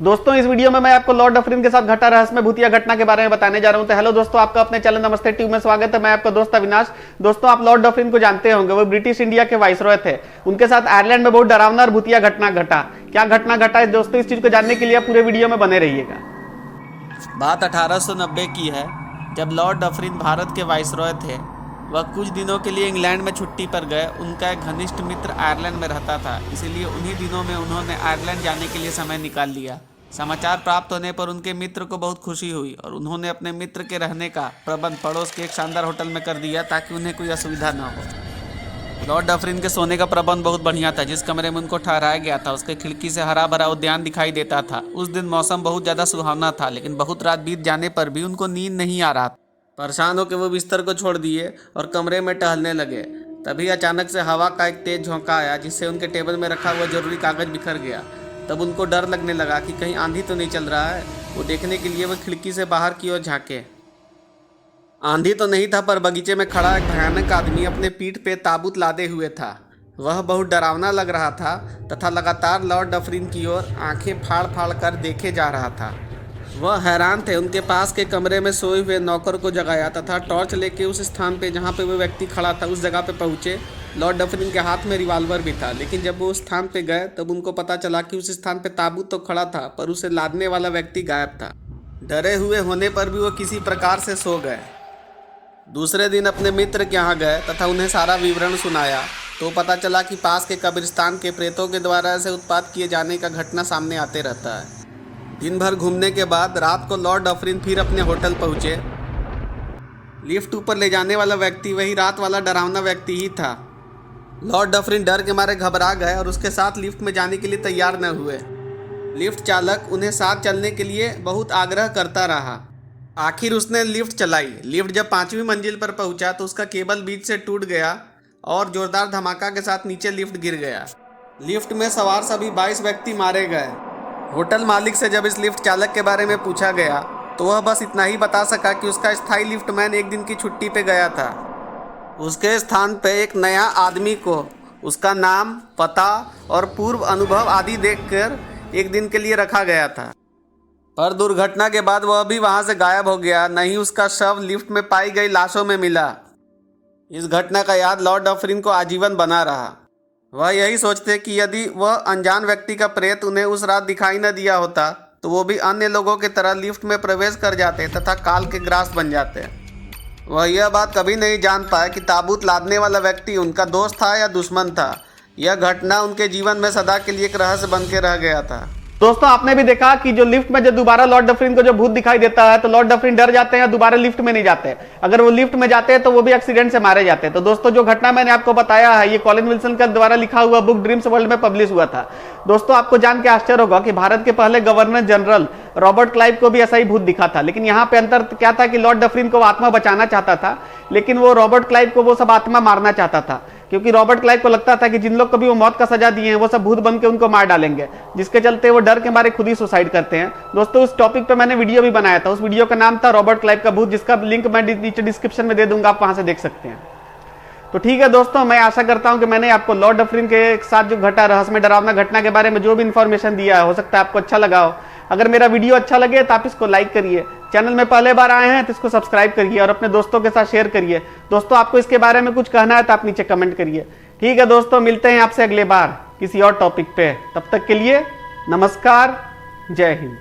दोस्तों इस वीडियो में मैं आपको लॉर्ड डफरिन के साथ घटा रहस्यमय भूतिया घटना के बारे में बताने जा रहा हूं। तो हेलो दोस्तों, आपका अपने चैनल नमस्ते ट्यूब में स्वागत है। मैं आपका दोस्त अविनाश। दोस्तों आप लॉर्ड डफरिन को जानते होंगे, वो ब्रिटिश इंडिया के वाइसरॉय थे। उनके साथ आयरलैंड में बहुत डरावना और भूतिया घटना घटा। क्या घटना घटा है दोस्तों, इस चीज को जानने के लिए पूरे वीडियो में बने रहिएगा। बात 1890 की है, जब लॉर्ड डफरिन भारत के वाइसरॉय थे। वह कुछ दिनों के लिए इंग्लैंड में छुट्टी पर गए। उनका एक घनिष्ठ मित्र आयरलैंड में रहता था, इसीलिए उन्हीं दिनों में उन्होंने आयरलैंड जाने के लिए समय निकाल लिया। समाचार प्राप्त होने पर उनके मित्र को बहुत खुशी हुई और उन्होंने अपने मित्र के रहने का प्रबंध पड़ोस के एक शानदार होटल में कर दिया ताकि उन्हें कोई असुविधा न हो। लॉर्ड डफरिन के सोने का प्रबंध बहुत बढ़िया था। जिस कमरे में उनको ठहराया गया था उसके खिड़की से हरा भरा उद्यान दिखाई देता था। उस दिन मौसम बहुत ज़्यादा सुहावना था, लेकिन बहुत रात बीत जाने पर भी उनको नींद नहीं आ रहा था। परेशान होकर वो बिस्तर को छोड़ दिए और कमरे में टहलने लगे। तभी अचानक से हवा का एक तेज झोंका आया, जिससे उनके टेबल में रखा हुआ जरूरी कागज बिखर गया। तब उनको डर लगने लगा कि कहीं आंधी तो नहीं चल रहा है। वो देखने के लिए वो खिड़की से बाहर की ओर झांके। आंधी तो नहीं था, पर बगीचे में खड़ा एक भयानक आदमी अपने पीठ पे ताबूत लादे हुए था। वह बहुत डरावना लग रहा था तथा लगातार लॉर्ड डफरिन की ओर आंखें फाड़ फाड़ कर देखे जा रहा था। वह हैरान थे। उनके पास के कमरे में सोए हुए नौकर को जगाया तथा टॉर्च लेके उस स्थान पे जहाँ पे वो व्यक्ति खड़ा था उस जगह पे पहुँचे। लॉर्ड डफरिन के हाथ में रिवॉल्वर भी था, लेकिन जब वो उस स्थान पे गए तब उनको पता चला कि उस स्थान पे ताबूत तो खड़ा था, पर उसे लादने वाला व्यक्ति गायब था। डरे हुए होने पर भी वो किसी प्रकार से सो गए। दूसरे दिन अपने मित्र के यहाँ गए तथा उन्हें सारा विवरण सुनाया तो पता चला कि पास के कब्रिस्तान के प्रेतों के द्वारा ऐसे उत्पात किए जाने का घटना सामने आते रहता है। दिन भर घूमने के बाद रात को लॉर्ड डफरिन फिर अपने होटल पहुँचे। लिफ्ट ऊपर ले जाने वाला व्यक्ति वही रात वाला डरावना व्यक्ति ही था। लॉर्ड डफरिन डर के मारे घबरा गए और उसके साथ लिफ्ट में जाने के लिए तैयार न हुए। लिफ्ट चालक उन्हें साथ चलने के लिए बहुत आग्रह करता रहा। आखिर उसने लिफ्ट चलाई। लिफ्ट जब 5वीं मंजिल पर पहुंचा तो उसका केबल बीच से टूट गया और जोरदार धमाका के साथ नीचे लिफ्ट गिर गया। लिफ्ट में सवार सभी 22 व्यक्ति मारे गए। होटल मालिक से जब इस लिफ्ट चालक के बारे में पूछा गया तो वह बस इतना ही बता सका कि उसका स्थायी लिफ्टमैन एक दिन की छुट्टी पे गया था। उसके स्थान पे एक नया आदमी को उसका नाम, पता और पूर्व अनुभव आदि देखकर एक दिन के लिए रखा गया था। पर दुर्घटना के बाद वह भी वहां से गायब हो गया। नहीं उसका शव लिफ्ट में पाई गई लाशों में मिला। इस घटना का याद लॉर्ड डफरिन को आजीवन बना रहा। वह यही सोचते कि यदि वह अनजान व्यक्ति का प्रेत उन्हें उस रात दिखाई न दिया होता तो वो भी अन्य लोगों की तरह लिफ्ट में प्रवेश कर जाते तथा काल के ग्रास बन जाते। वह यह बात कभी नहीं जान पाए कि ताबूत लादने वाला व्यक्ति उनका दोस्त था या दुश्मन था। यह घटना उनके जीवन में सदा के लिए एक रहस्य बन के रह गया था। दोस्तों आपने भी देखा कि जो लिफ्ट में जब दोबारा लॉर्ड डफरिन को जो भूत दिखाई देता है तो लॉर्ड डफरिन डर जाते हैं, दोबारा लिफ्ट में नहीं जाते। अगर वो लिफ्ट में जाते हैं तो वो भी एक्सीडेंट से मारे जाते हैं। तो दोस्तों जो घटना मैंने आपको बताया है ये कॉलिन विल्सन का द्वारा लिखा हुआ बुक ड्रीम्स वर्ल्ड में पब्लिश हुआ था। दोस्तों आपको जान के आश्चर्य होगा कि भारत के पहले गवर्नर जनरल रॉबर्ट क्लाइव को भी ऐसा ही भूत दिखा था। लेकिन यहाँ पे अंतर क्या था कि लॉर्ड डफरिन को वो आत्मा बचाना चाहता था, लेकिन वो रॉबर्ट क्लाइव को वो सब आत्मा मारना चाहता था, क्योंकि रॉबर्ट क्लाइव को लगता था कि जिन लोग को भी वो मौत का सजा दिए हैं वो सब भूत बन के उनको मार डालेंगे, जिसके चलते वो डर के मारे खुद ही सुसाइड करते हैं। दोस्तों उस टॉपिक पे मैंने वीडियो भी बनाया था। उस वीडियो का नाम था रॉबर्ट क्लाइव का भूत, जिसका लिंक मैं नीचे डिस्क्रिप्शन में दे दूंगा, आप वहां से देख सकते हैं। तो ठीक है दोस्तों, मैं आशा करता हूं कि मैंने आपको लॉर्ड डफरिन के साथ जो घटा रहस्यमय डरावना घटना के बारे में जो भी इंफॉर्मेशन दिया है, हो सकता है आपको अच्छा लगा हो। अगर मेरा वीडियो अच्छा लगे तो आप इसको लाइक करिए। चैनल में पहले बार आए हैं तो इसको सब्सक्राइब करिए और अपने दोस्तों के साथ शेयर करिए। दोस्तों आपको इसके बारे में कुछ कहना है तो आप नीचे कमेंट करिए। ठीक है दोस्तों, मिलते हैं आपसे अगले बार किसी और टॉपिक पे। तब तक के लिए नमस्कार, जय हिंद।